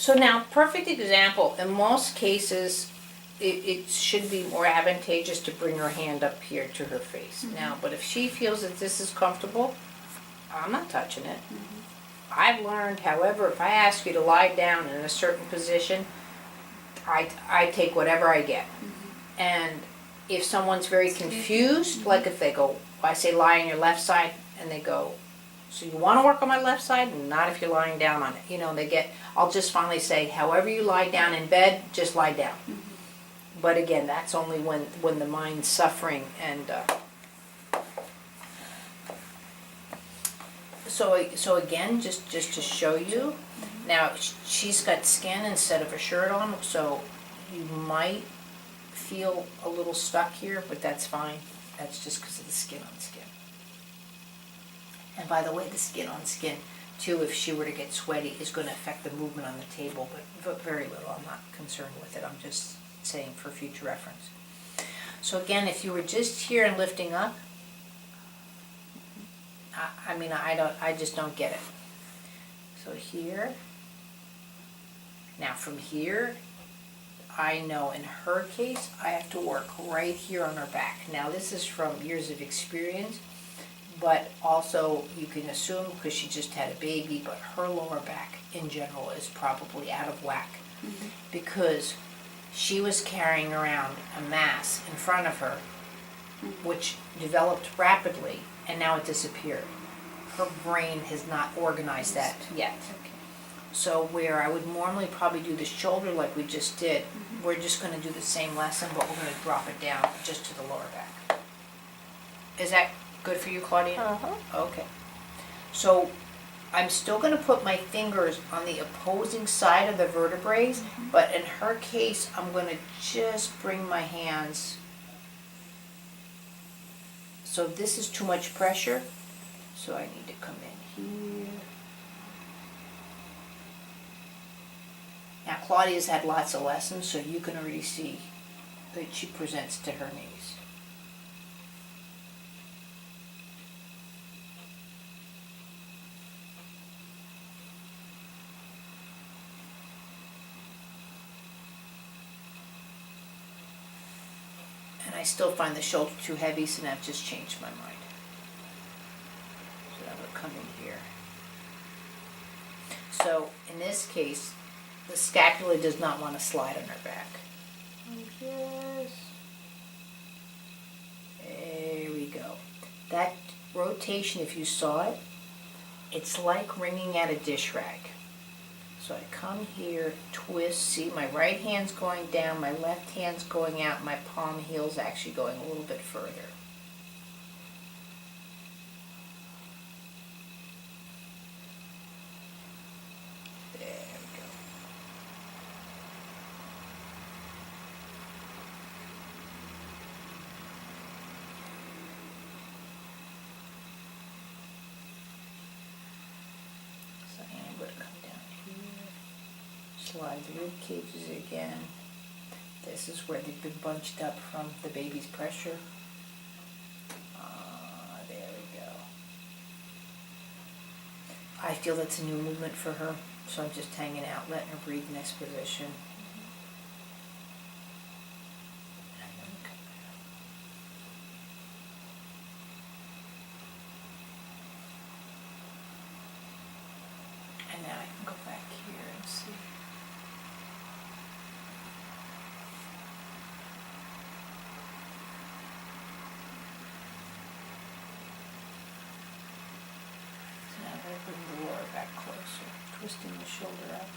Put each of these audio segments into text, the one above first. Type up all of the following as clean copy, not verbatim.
So now, perfect example, in most cases, it should be more advantageous to bring her hand up here to her face. Now, but if she feels that this is comfortable, I'm not touching it. I've learned, however, if I ask you to lie down in a certain position, I take whatever I get. And if someone's very confused, like if they go, I say lie on your left side, and they go, so you want to work on my left side? Not if you're lying down on it. You know, I'll just finally say, however you lie down in bed, just lie down. But again, that's only when the mind's suffering. And so again, just to show you, now she's got skin instead of a shirt on, so you might feel a little stuck here, but that's fine. That's just because of the skin on skin. And by the way, the skin on skin, too, if she were to get sweaty, is going to affect the movement on the table, but very little. I'm not concerned with it. I'm just saying for future reference. So again, if you were just here and lifting up, I just don't get it. So here, now from here, I know in her case, I have to work right here on her back. Now this is from years of experience, but also you can assume because she just had a baby, but her lower back in general is probably out of whack because she was carrying around a mass in front of her, which developed rapidly, and now it disappeared. Her brain has not organized that yet. So where I would normally probably do the shoulder like we just did, we're just going to do the same lesson, but we're going to drop it down just to the lower back. Is that good for you, Claudia? Okay. So I'm still going to put my fingers on the opposing side of the vertebrae, but in her case, I'm going to just bring my hands. So this is too much pressure, so I need to come in here. Now Claudia's had lots of lessons, so you can already see that she presents to her knees. And I still find the shoulder too heavy, so now I've just changed my mind. So I'm going to come in here. So in this case, the scapula does not want to slide on her back. There we go. That rotation, if you saw it, it's like wringing out a dish rag. So I come here, twist, see my right hand's going down, my left hand's going out, my palm heel's actually going a little bit further. There we go. So I'm going to come down here, slide the rib cages again. This is where they've been bunched up from the baby's pressure. There we go. I feel that's a new movement for her, so I'm just hanging out, letting her breathe in this position. And now I can go back here and see. So now I'm going to bring the lower back closer, twisting the shoulder up.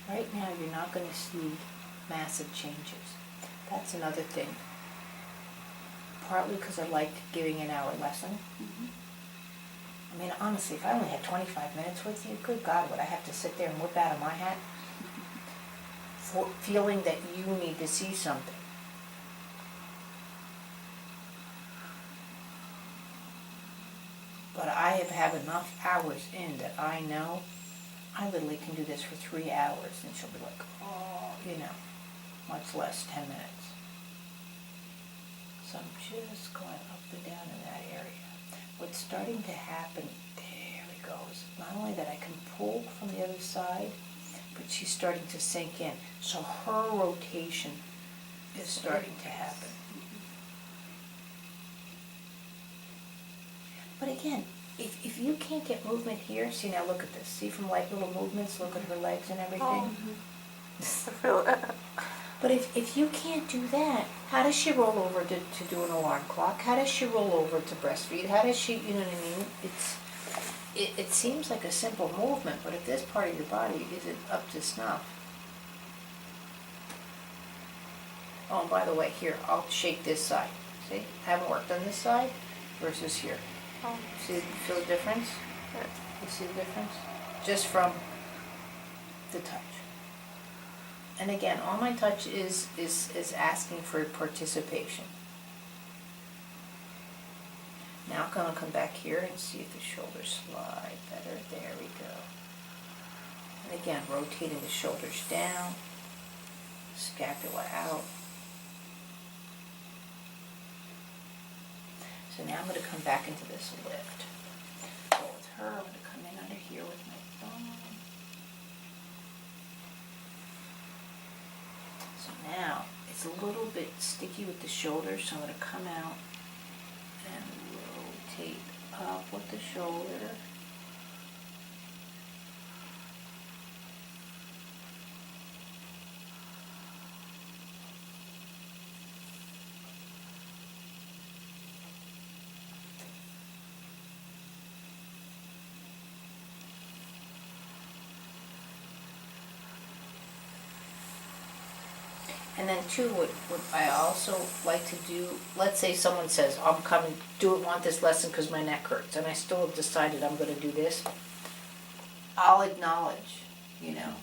Right now you're not going to see massive changes. That's another thing. Partly because I like giving an hour lesson. I mean, honestly, if I only had 25 minutes with you, good God, would I have to sit there and whip out of my hat? For feeling that you need to see something. But I have enough hours in that I know I literally can do this for 3 hours, and she'll be like, oh, much less 10 minutes. So I'm just going up and down in that area. What's starting to happen, there we goes. Not only that, I can pull from the other side, but she's starting to sink in. So her rotation is starting to happen. But again, if you can't get movement here, see now look at this. See from like little movements, look at her legs and everything. I feel it. But if you can't do that, how does she roll over to do an alarm clock? How does she roll over to breastfeed? How does she, you know what I mean? It seems like a simple movement, but if this part of your body isn't up to snuff. Oh, and by the way, here, I'll shake this side. See, I haven't worked on this side versus here. Oh. See, feel the difference? Yeah. You see the difference? Just from the touch. And again, all my touch is asking for participation. Now I'm going to come back here and see if the shoulders slide better. There we go. And again, rotating the shoulders down, scapula out. So now I'm going to come back into this lift. So with her, I'm going to come in under here with my thumb. So now, it's a little bit sticky with the shoulders, so I'm going to come out and rotate up with the shoulder. And then too, what I also like to do, let's say someone says, I'm coming, want this lesson because my neck hurts, and I still have decided I'm going to do this. I'll acknowledge, you know.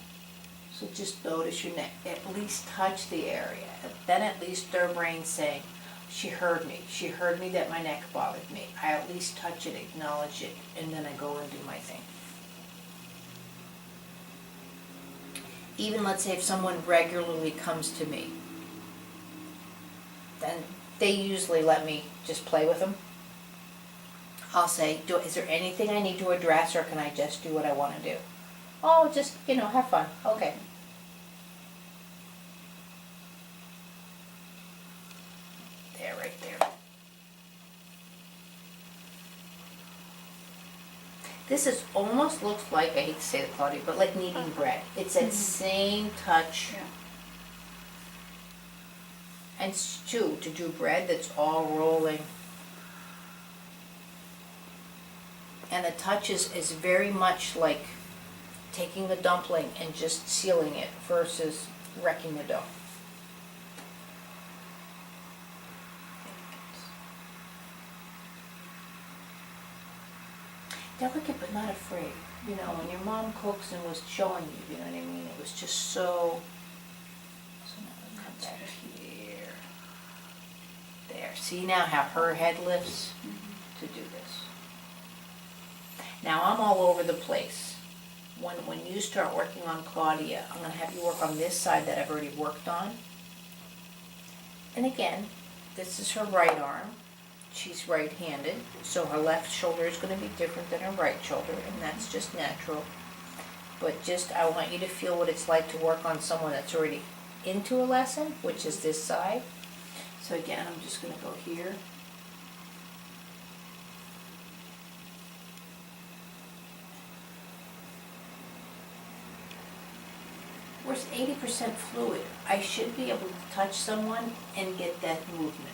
So just notice your neck, at least touch the area. Then at least their brain's saying, she heard me. She heard me that my neck bothered me. I at least touch it, acknowledge it, and then I go and do my thing. Even let's say if someone regularly comes to me, then they usually let me just play with them. I'll say, is there anything I need to address, or can I just do what I want to do? Oh, just, have fun. Okay. There, right there. This is almost looks like, I hate to say it, Claudia, but like kneading bread. It's that same touch. Yeah. And stew, to do bread that's all rolling. And the touch is very much like taking the dumpling and just sealing it versus wrecking the dough. Delicate but not afraid. When your mom cooks and was showing you, what I mean? It was just so now let's come back here. There. See now how her head lifts to do this. Now I'm all over the place. When you start working on Claudia, I'm going to have you work on this side that I've already worked on. And again, this is her right arm. She's right-handed, so her left shoulder is going to be different than her right shoulder, and that's just natural. But I want you to feel what it's like to work on someone that's already into a lesson, which is this side. So again, I'm just going to go here. We're 80% fluid. I should be able to touch someone and get that movement.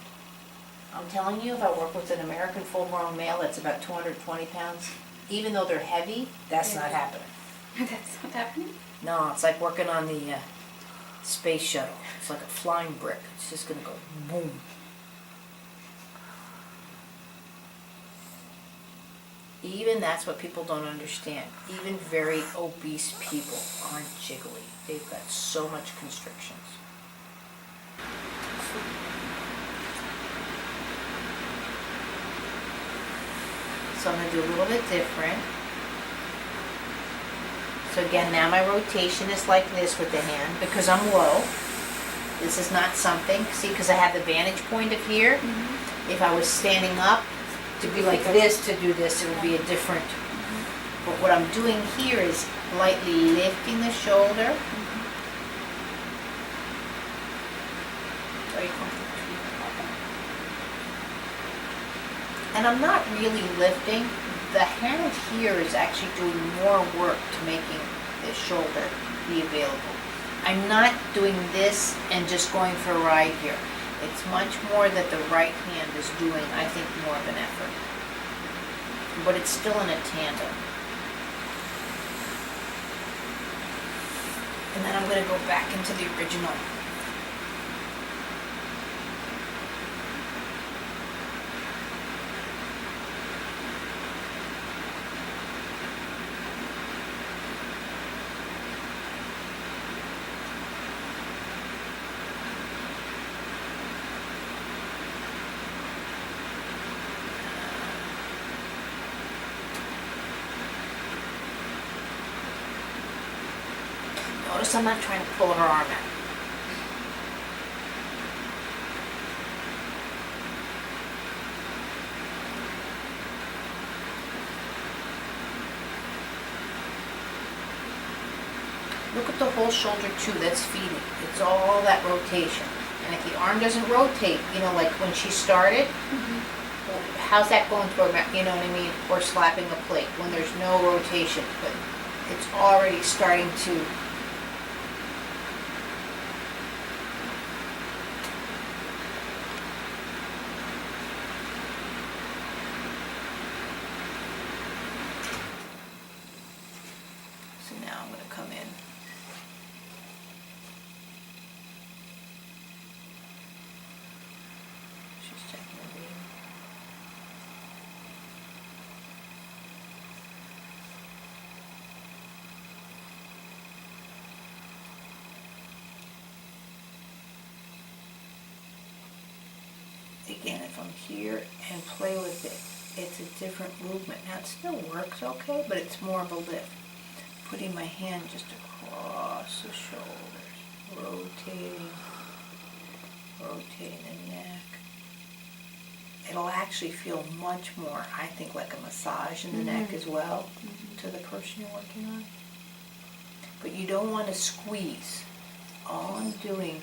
I'm telling you, if I work with an American full-grown male that's about 220 pounds, even though they're heavy, that's not happening. That's not happening? No, it's like working on the space shuttle. It's like a flying brick. It's just going to go boom. Even that's what people don't understand. Even very obese people aren't jiggly. They've got so much constrictions. So I'm going to do a little bit different. So again, now my rotation is like this with the hand because I'm low. This is not something, see, because I have the vantage point of here. If I was standing up, to be like this, to do this, it would be a different. But what I'm doing here is lightly lifting the shoulder. Very comfortable. And I'm not really lifting. The hand here is actually doing more work to making the shoulder be available. I'm not doing this and just going for a ride here. It's much more that the right hand is doing, I think, more of an effort. But it's still in a tandem. And then I'm going to go back into the original. Notice I'm not trying to pull her arm out. Look at the whole shoulder too, that's feeding. It's all that rotation. And if the arm doesn't rotate, you know, like when she started, well, how's that going to her back, you know what I mean? Or slapping a plate when there's no rotation, but it's already starting to. So now I'm going to come in. She's checking the beam. Again, if I'm here and play with it, it's a different movement. Now it still works okay, but it's more of a lift. Putting my hand just across the shoulders, rotating the neck. It'll actually feel much more, I think, like a massage in the neck as well to the person you're working on. But you don't want to squeeze. All I'm doing,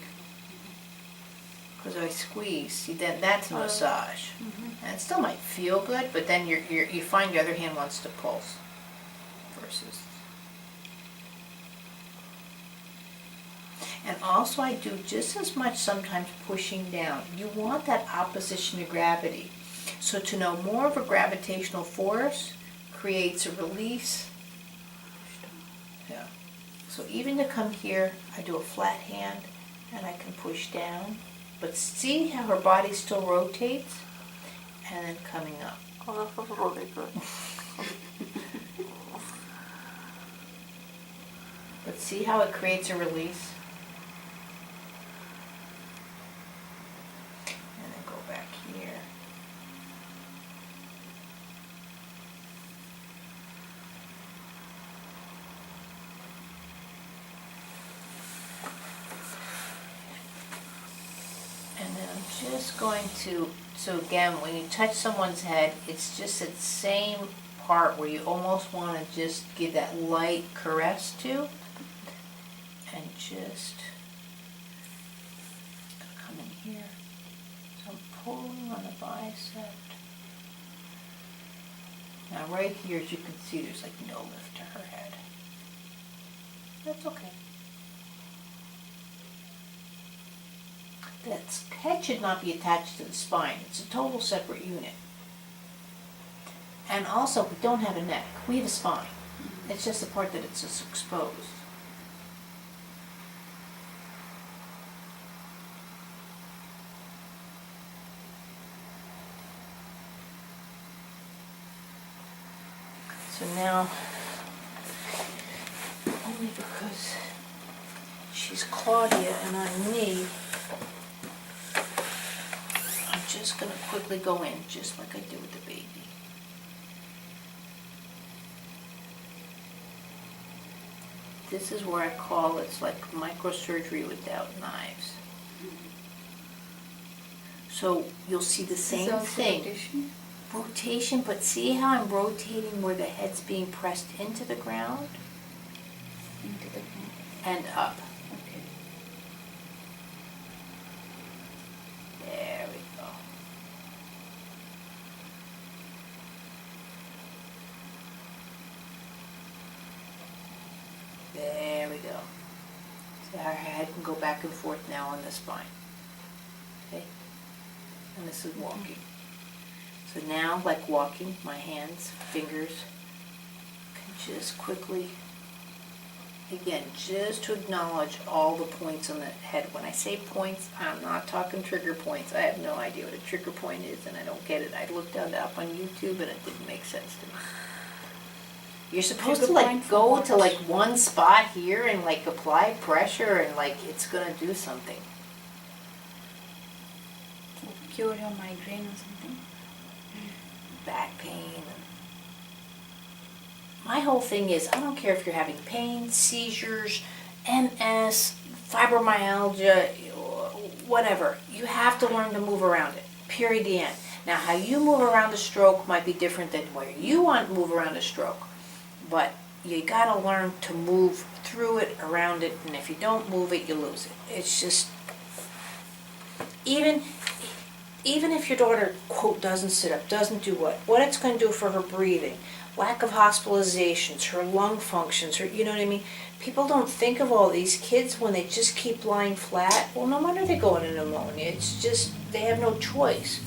because I squeeze, see that's a massage. And it still might feel good, but then you find your other hand wants to pulse versus. And also I do just as much sometimes pushing down. You want that opposition to gravity. So to know more of a gravitational force creates a release. Yeah. So even to come here, I do a flat hand and I can push down. But see how her body still rotates? And then coming up. Oh, that feels really good. But see how it creates a release? And then go back here. And then I'm just going to, so again, when you touch someone's head, it's just that same part where you almost want to just give that light caress to. And just come in here. So I'm pulling on the bicep. Now right here, as you can see, there's like no lift to her head. That's okay. That head should not be attached to the spine. It's a total separate unit. And also, we don't have a neck. We have a spine. It's just the part that it's just exposed. So now, only because she's Claudia and I'm me, I'm just going to quickly go in, just like I did with the baby. This is where I call it's like microsurgery without knives. So you'll see the same thing. rotation, but see how I'm rotating where the head's being pressed into the ground Into the ground. and up. Okay. There we go. There we go. So our head can go back and forth now on the spine. Okay? And this is walking. So now, like walking, my hands, fingers, can just quickly, again, just to acknowledge all the points on the head. When I say points, I'm not talking trigger points. I have no idea what a trigger point is, and I don't get it. I looked that up on YouTube, and it didn't make sense to me. You're supposed to Trigger like point for go what? to like one spot here and like apply pressure, and like it's gonna do something. To cure your migraine or something. Back pain. My whole thing is, I don't care if you're having pain, seizures, MS, fibromyalgia, whatever. You have to learn to move around it. Period. The end. Now, how you move around a stroke might be different than where you want to move around a stroke. But you gotta learn to move through it, around it, and if you don't move it, you lose it. It's just, even if your daughter, quote, doesn't sit up, doesn't do what it's going to do for her breathing, lack of hospitalizations, her lung functions, her, you know what I mean? People don't think of all these kids when they just keep lying flat. Well, no wonder they go into pneumonia. It's just, they have no choice.